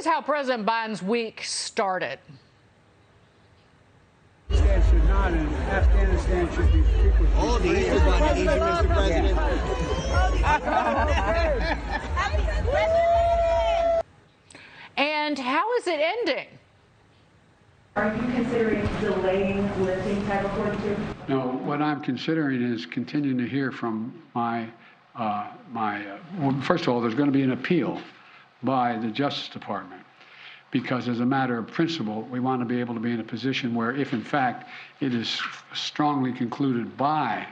Here's how President Biden's week started. Afghanistan should not, and Afghanistan should be people. Oh, the eagle bunny, easy, Mr. President. And how is it ending? Are you considering delaying lifting Title 42? No, what I'm considering is continuing to hear from well, first of all, there's going to be an appeal by the Justice Department, because as a matter of principle, we want to be able to be in a position where if in fact it is strongly concluded by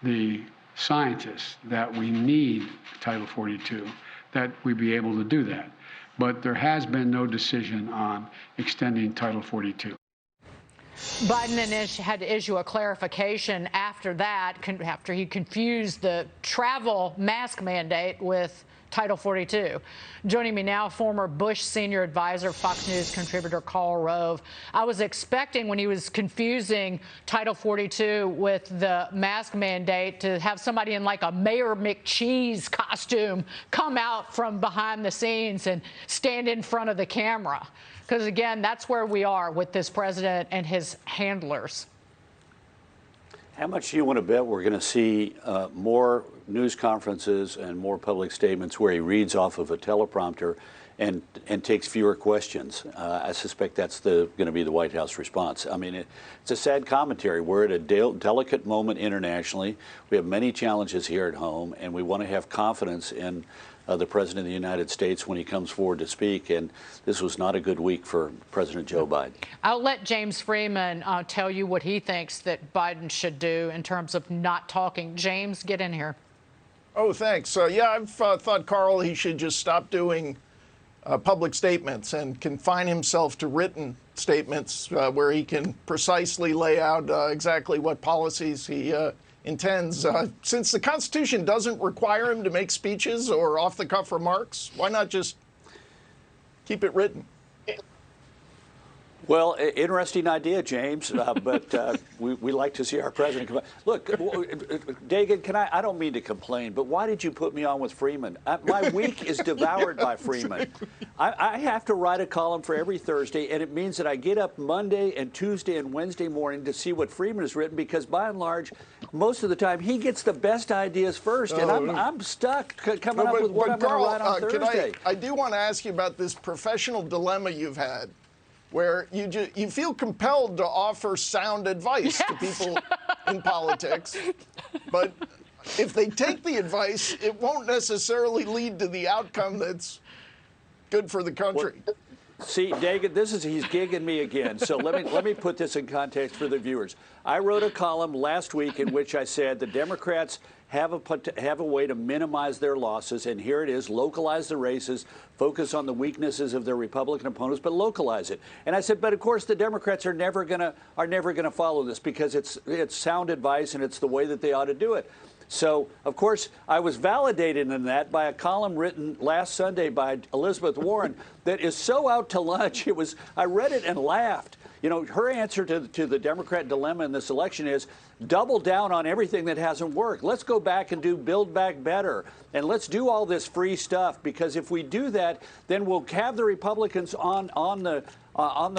the scientists that we need Title 42, that we be able to do that. But there has been no decision on extending Title 42. Biden had to issue a clarification after that, after he confused the travel mask mandate with Title 42. Joining me now, former Bush senior advisor, Fox News contributor Karl Rove. I was expecting, when he was confusing Title 42 with the mask mandate, to have somebody in like a Mayor McCheese costume come out from behind the scenes and stand in front of the camera. Because again, that's where we are with this president and his handlers. How much do you want to bet we're going to see more news conferences and more public statements where he reads off of a teleprompter and takes fewer questions? I suspect that's going to be the White House response. I mean, it's a sad commentary. We're at a delicate moment internationally. We have many challenges here at home, and we want to have confidence in the President of the United States when he comes forward to speak, and this was not a good week for President Joe Biden. I'll let James Freeman tell you what he thinks that Biden should do in terms of not talking. James, get in here. Oh, thanks. Yeah, I've thought, Karl, he should just stop doing public statements and confine himself to written statements where he can precisely lay out exactly what policies he intends. Since the Constitution doesn't require him to make speeches or off-the-cuff remarks, why not just keep it written? Well, interesting idea, James, but we like to see our president come out. Look, Dagan, I don't mean to complain, but why did you put me on with Freeman? My week is devoured by Freeman. I have to write a column for every Thursday, and it means that I get up Monday and Tuesday and Wednesday morning to see what Freeman has written, because by and large, most of the time, he gets the best ideas first, and I'm stuck coming up with what I'm going to write on Thursday. I do want to ask you about this professional dilemma you've had, where you feel compelled to offer sound advice to people in politics, but if they take the advice, it won't necessarily lead to the outcome that's good for the country. Well, see, Dagan, he's gigging me again. So let me put this in context for the viewers. I wrote a column last week in which I said the Democrats have a way to minimize their losses, and here it is: localize the races, focus on the weaknesses of their Republican opponents, but localize it. And I said, but of course the Democrats are never gonna follow this, because it's sound advice and it's the way that they ought to do it. So, of course, I was validated in that by a column written last Sunday by Elizabeth Warren that is so out to lunch. I read it and laughed. You know, her answer to the Democrat dilemma in this election is double down on everything that hasn't worked. Let's go back and do Build Back Better, and let's do all this free stuff, because if we do that, then we'll have the Republicans on the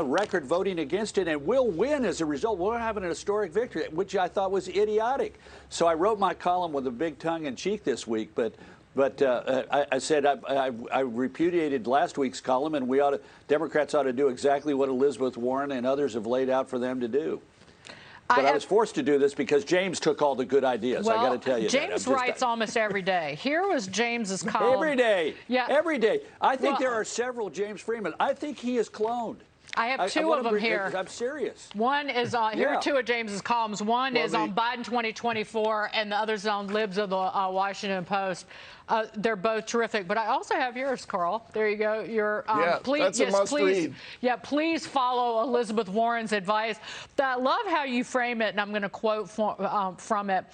record voting against it, and we'll win as a result. We'll have an historic victory, which I thought was idiotic. So I wrote my column with a big tongue in cheek this week, but I said I repudiated last week's column, and Democrats ought to do exactly what Elizabeth Warren and others have laid out for them to do. But I was forced to do this because James took all the good ideas. Well, I got to tell you James writes almost every day. Here was James's column. Every day. Yeah. Every day. I think there are several James Freeman. I think he is cloned. I have two of them here. I'm serious. One is on, here are two of James's columns. One is on Biden 2024, and the other's on Libs of the Washington Post. They're both terrific. But I also have yours, Karl. There you go. That's a must read. Yeah, please follow Elizabeth Warren's advice. I love how you frame it, and I'm going to quote from it.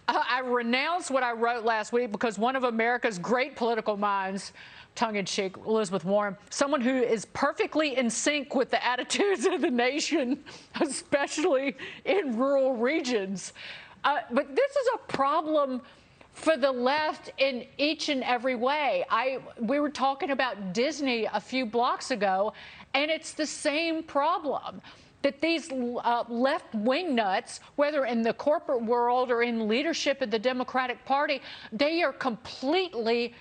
I renounce what I wrote last week because one of America's great political minds, tongue-in-cheek, Elizabeth Warren, someone who is perfectly in sync with the attitudes of the nation, especially in rural regions. But this is a problem for the left in each and every way. We were talking about Disney a few blocks ago, and it's the same problem. That these left-wing nuts, whether in the corporate world or in leadership of the Democratic Party, they are completely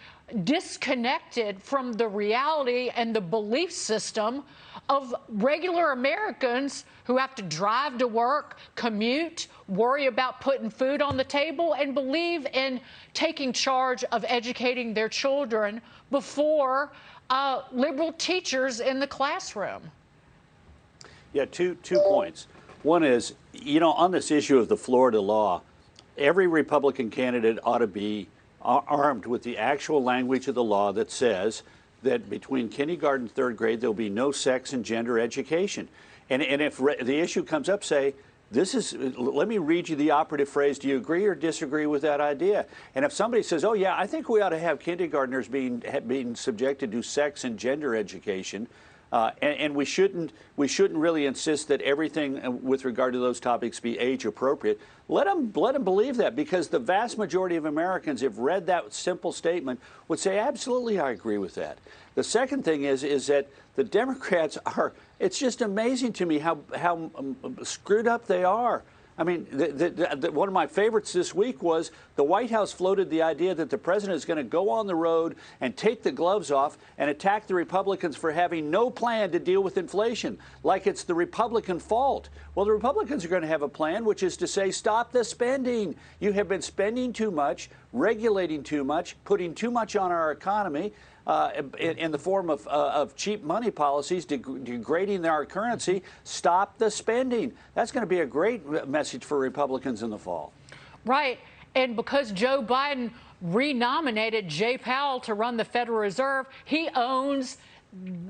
disconnected from the reality and the belief system of regular Americans who have to drive to work, commute, worry about putting food on the table, and believe in taking charge of educating their children before liberal teachers in the classroom. Yeah, two points. One is, on this issue of the Florida law, every Republican candidate ought to be armed with the actual language of the law that says that between kindergarten and third grade, there'll be no sex and gender education. And if the issue comes up, say, let me read you the operative phrase. Do you agree or disagree with that idea? And if somebody says, oh, yeah, I think we ought to have kindergartners being subjected to sex and gender education, and we shouldn't really insist that everything with regard to those topics be age appropriate. Let them believe that, because the vast majority of Americans, if read that simple statement, would say, absolutely, I agree with that. The second thing is that the Democrats it's just amazing to me how screwed up they are. I mean, one of my favorites this week was the White House floated the idea that the president is going to go on the road and take the gloves off and attack the Republicans for having no plan to deal with inflation, like it's the Republican fault. Well, the Republicans are going to have a plan, which is to say, stop the spending. You have been spending too much, regulating too much, putting too much on our economy. In the form of cheap money policies, degrading our currency. Stop the spending. That's going to be a great message for Republicans in the fall. Right. And because Joe Biden renominated Jay Powell to run the Federal Reserve, he owns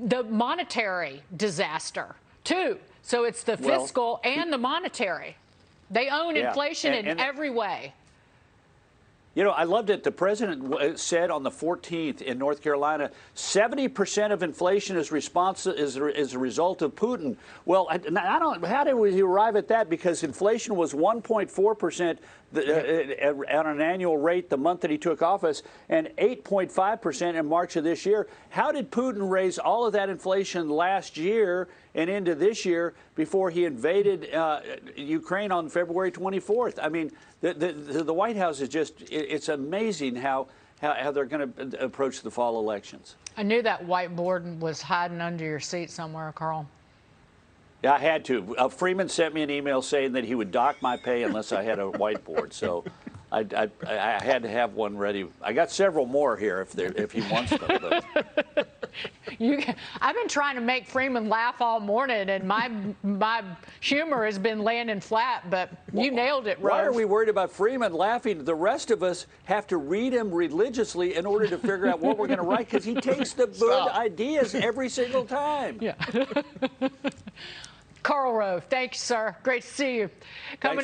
the monetary disaster, too. So it's the fiscal and the monetary. They own inflation in every way. I loved it. The president said on the 14th in North Carolina, 70% of inflation is a result of Putin. Well, how did we arrive at that? Because inflation was 1.4% on an annual rate the month that he took office, and 8.5% in March of this year. How did Putin raise all of that inflation last year and into this year before he invaded Ukraine on February 24th? I mean, the White House is it's amazing how they're going to approach the fall elections. I knew that whiteboard was hiding under your seat somewhere, Carl. Yeah, I had to. Freeman sent me an email saying that he would dock my pay unless I had a whiteboard. So I had to have one ready. I got several more here if he wants them. But. I've been trying to make Freeman laugh all morning, and my humor has been landing flat, but you nailed it, Rose. Why are we worried about Freeman laughing? The rest of us have to read him religiously in order to figure out what we're going to write, because he takes the good ideas every single time. Yeah. Karl Rove, thank you, sir. Great to see you.